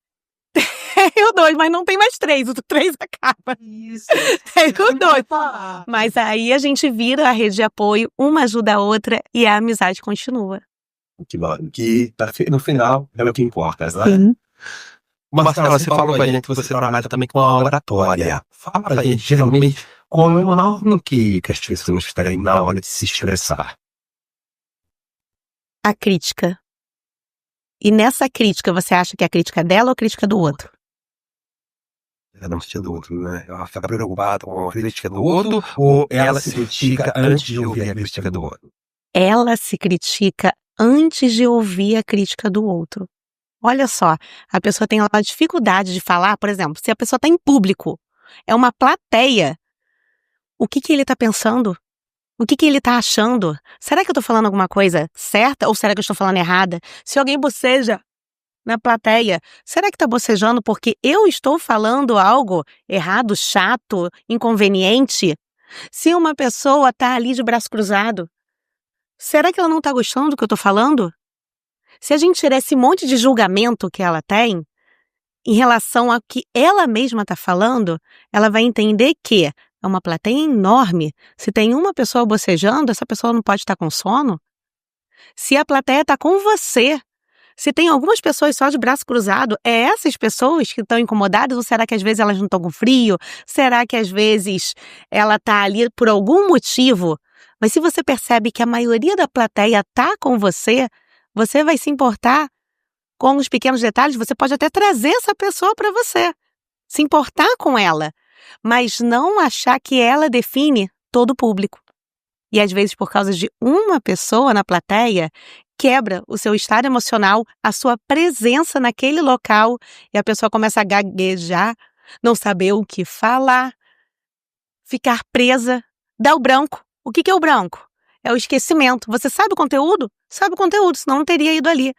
Tem o 2, mas não tem mais 3, o 3 acaba. Isso. Tem o 2. Mas aí a gente vira a rede de apoio, uma ajuda a outra e a amizade continua. Que bom. Que no final é o que importa, né? Sim. Marcela, você falou pra gente que você trabalha também com a oratória. Fala pra gente, geralmente, qual é o norma que as pessoas têm na hora de se expressar? A crítica. E nessa crítica, você acha que é a crítica dela ou a crítica do outro? Ela não se do outro, né? Ela fica preocupada com a crítica do outro ou ela se critica antes de ouvir a crítica do outro? Ela se critica antes de ouvir a crítica do outro. Olha só, a pessoa tem uma dificuldade de falar, por exemplo, se a pessoa está em público, é uma plateia, o que ele está pensando? O que ele está achando? Será que eu estou falando alguma coisa certa ou será que eu estou falando errada? Se alguém boceja na plateia, será que está bocejando porque eu estou falando algo errado, chato, inconveniente? Se uma pessoa está ali de braço cruzado, será que ela não está gostando do que eu estou falando? Se a gente tirar esse monte de julgamento que ela tem, em relação ao que ela mesma está falando, ela vai entender que é uma plateia enorme. Se tem uma pessoa bocejando, essa pessoa não pode estar com sono? Se a plateia está com você, se tem algumas pessoas só de braço cruzado, é essas pessoas que estão incomodadas ou será que às vezes elas não estão com frio? Será que às vezes ela está ali por algum motivo? Mas se você percebe que a maioria da plateia está com você vai se importar com os pequenos detalhes, você pode até trazer essa pessoa para você, se importar com ela, mas não achar que ela define todo o público. E às vezes, por causa de uma pessoa na plateia, quebra o seu estado emocional, a sua presença naquele local, e a pessoa começa a gaguejar, não saber o que falar, ficar presa, dá o branco. O que é o branco? É o esquecimento. Você sabe o conteúdo? Sabe o conteúdo, senão não teria ido ali.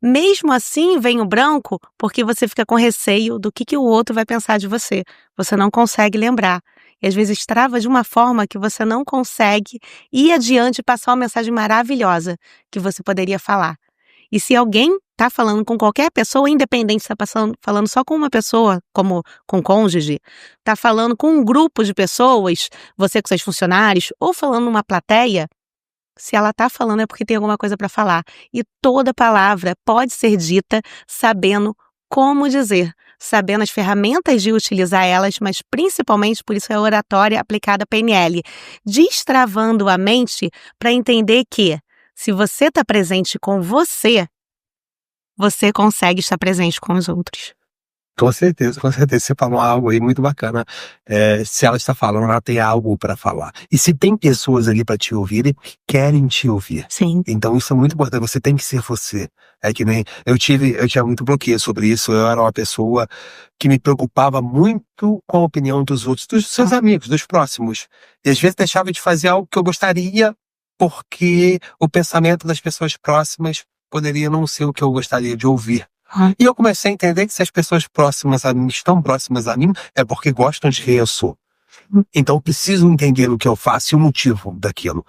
Mesmo assim, vem o branco porque você fica com receio do que o outro vai pensar de você. Você não consegue lembrar. E às vezes trava de uma forma que você não consegue ir adiante e passar uma mensagem maravilhosa que você poderia falar. E se alguém está falando com qualquer pessoa, independente se está falando só com uma pessoa, como com cônjuge, está falando com um grupo de pessoas, você com seus funcionários, ou falando numa plateia, se ela está falando é porque tem alguma coisa para falar. E toda palavra pode ser dita sabendo como dizer, sabendo as ferramentas de utilizar elas, mas principalmente, por isso é a oratória aplicada a PNL, destravando a mente para entender que se você está presente com você consegue estar presente com os outros. Com certeza, com certeza. Você falou algo aí muito bacana. Se ela está falando, ela tem algo para falar. E se tem pessoas ali para te ouvirem, querem te ouvir. Sim. Então isso é muito importante. Você tem que ser você. É que nem eu tinha muito bloqueio sobre isso. Eu era uma pessoa que me preocupava muito com a opinião dos outros, dos seus amigos, dos próximos. E às vezes deixava de fazer algo que eu gostaria porque o pensamento das pessoas próximas poderia não ser o que eu gostaria de ouvir. E eu comecei a entender que se as pessoas próximas a mim estão próximas a mim, é porque gostam de quem eu sou. Então eu preciso entender o que eu faço e o motivo daquilo.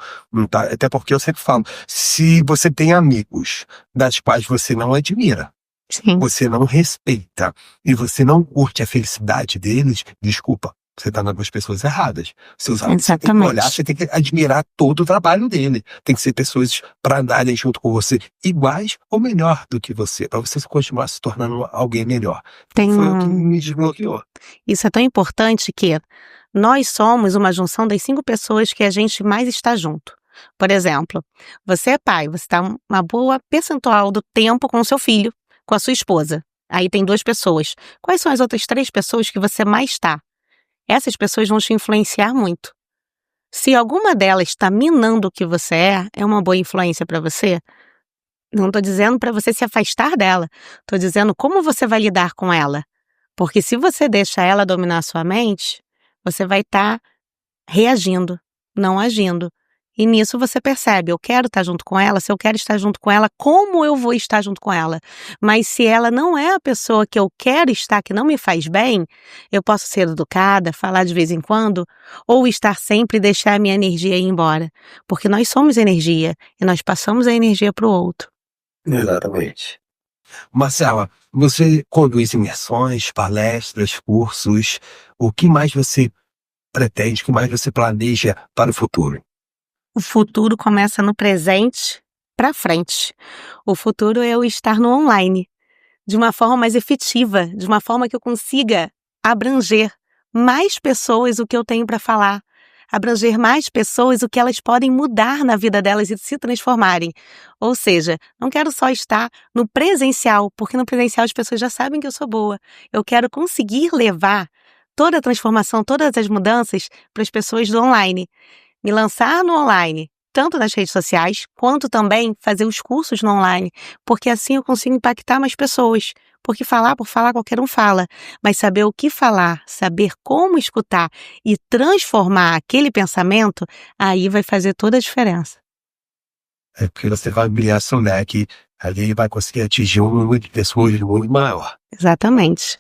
Tá? Até porque eu sempre falo, se você tem amigos das quais você não admira, Sim. você não respeita e você não curte a felicidade deles, desculpa, você está nas pessoas erradas. Seus amigos, você tem que olhar, você tem que admirar todo o trabalho dele. Tem que ser pessoas para andarem junto com você, iguais ou melhor do que você, para você continuar se tornando alguém melhor. Foi o que me desbloqueou. Isso é tão importante que nós somos uma junção das 5 pessoas que a gente mais está junto. Por exemplo, você é pai, você está uma boa percentual do tempo com o seu filho, com a sua esposa. Aí tem 2 pessoas. Quais são as outras 3 pessoas que você mais está? Essas pessoas vão te influenciar muito. Se alguma delas está minando o que você é uma boa influência para você? Não estou dizendo para você se afastar dela. Estou dizendo como você vai lidar com ela. Porque se você deixa ela dominar a sua mente, você vai estar reagindo. não agindo. E nisso você percebe, eu quero estar junto com ela, se eu quero estar junto com ela, como eu vou estar junto com ela? Mas se ela não é a pessoa que eu quero estar, que não me faz bem, eu posso ser educada, falar de vez em quando, ou estar sempre e deixar a minha energia ir embora. Porque nós somos energia, e nós passamos a energia para o outro. Exatamente. Marcela, você conduz imersões, palestras, cursos. O que mais você pretende, o que mais você planeja para o futuro? O futuro começa no presente para frente. O futuro é eu estar no online, de uma forma mais efetiva, de uma forma que eu consiga abranger mais pessoas o que eu tenho para falar, abranger mais pessoas o que elas podem mudar na vida delas e se transformarem. Ou seja, não quero só estar no presencial, porque no presencial as pessoas já sabem que eu sou boa. Eu quero conseguir levar toda a transformação, todas as mudanças para as pessoas do online. Me lançar no online, tanto nas redes sociais, quanto também fazer os cursos no online, porque assim eu consigo impactar mais pessoas. Porque falar por falar qualquer um fala, mas saber o que falar, saber como escutar e transformar aquele pensamento, aí vai fazer toda a diferença. É porque você vai ampliar seu leque, ali vai conseguir atingir um número de pessoas muito maior. Exatamente.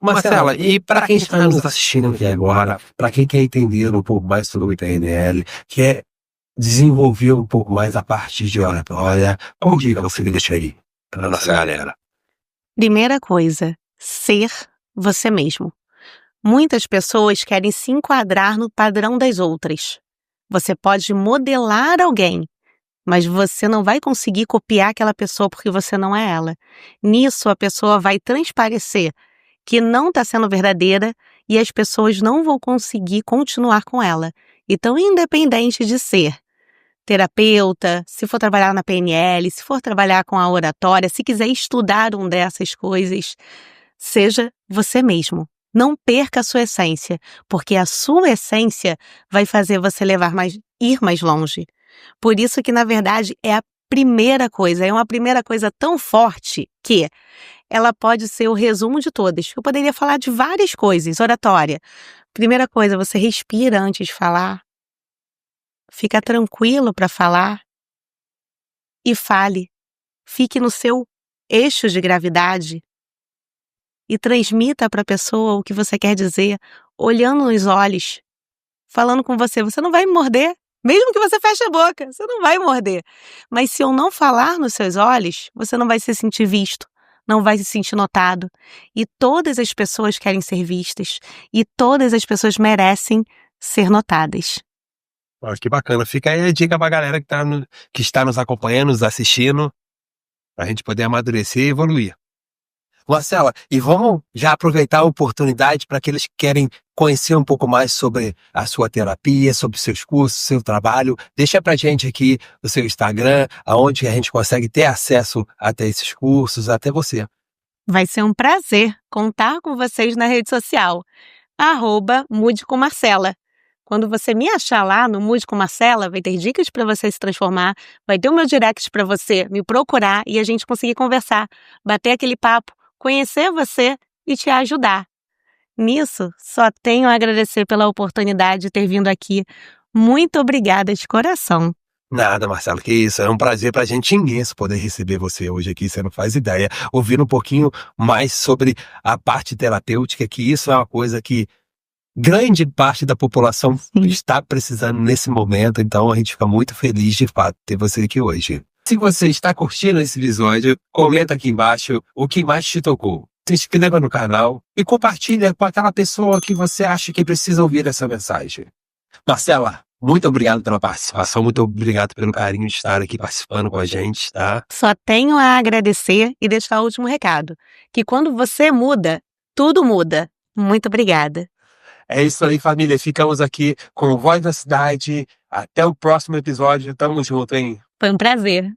Marcela, e para quem está nos assistindo aqui agora, para quem quer entender um pouco mais sobre o ITNL, quer desenvolver um pouco mais a parte de oratória, qual dica você deixa aí para a nossa galera? Primeira coisa, ser você mesmo. Muitas pessoas querem se enquadrar no padrão das outras. Você pode modelar alguém, mas você não vai conseguir copiar aquela pessoa porque você não é ela. Nisso, a pessoa vai transparecer que não está sendo verdadeira e as pessoas não vão conseguir continuar com ela. Então, independente de ser terapeuta, se for trabalhar na PNL, se for trabalhar com a oratória, se quiser estudar uma dessas coisas, seja você mesmo. Não perca a sua essência, porque a sua essência vai fazer você ir mais longe. Por isso que, na verdade, é a primeira coisa, é uma primeira coisa tão forte que ela pode ser o resumo de todas. Eu poderia falar de várias coisas, oratória. Primeira coisa, você respira antes de falar. Fica tranquilo para falar. E fale. Fique no seu eixo de gravidade. E transmita para a pessoa o que você quer dizer, olhando nos olhos, falando com você. Você não vai me morder. Mesmo que você feche a boca, você não vai morder. Mas se eu não falar nos seus olhos, você não vai se sentir visto. Não vai se sentir notado. E todas as pessoas querem ser vistas. E todas as pessoas merecem ser notadas. Olha, que bacana. Fica aí a dica pra galera que está nos acompanhando, nos assistindo, pra gente poder amadurecer e evoluir. Marcela, e vamos já aproveitar a oportunidade para aqueles que querem conhecer um pouco mais sobre a sua terapia, sobre seus cursos, seu trabalho. Deixa pra gente aqui o seu Instagram, aonde a gente consegue ter acesso até esses cursos, até você. Vai ser um prazer contar com vocês na rede social. @Mude com Marcela. Quando você me achar lá no Mude com Marcela, vai ter dicas para você se transformar, vai ter o meu direct para você me procurar e a gente conseguir conversar, bater aquele papo, conhecer você e te ajudar. Nisso, só tenho a agradecer pela oportunidade de ter vindo aqui. Muito obrigada de coração. Nada, Marcelo, que isso. É um prazer pra gente imenso poder receber você hoje aqui, você não faz ideia. Ouvir um pouquinho mais sobre a parte terapêutica, que isso é uma coisa que grande parte da população está precisando nesse momento, então a gente fica muito feliz de fato ter você aqui hoje. Se você está curtindo esse episódio, comenta aqui embaixo o que mais te tocou. Se inscreva no canal e compartilha com aquela pessoa que você acha que precisa ouvir essa mensagem. Marcela, muito obrigado pela participação, muito obrigado pelo carinho de estar aqui participando com a gente, tá? Só tenho a agradecer e deixar o último recado, que quando você muda, tudo muda. Muito obrigada. É isso aí, família. Ficamos aqui com o Voz da Cidade. Até o próximo episódio. Tamo junto, hein? Foi um prazer.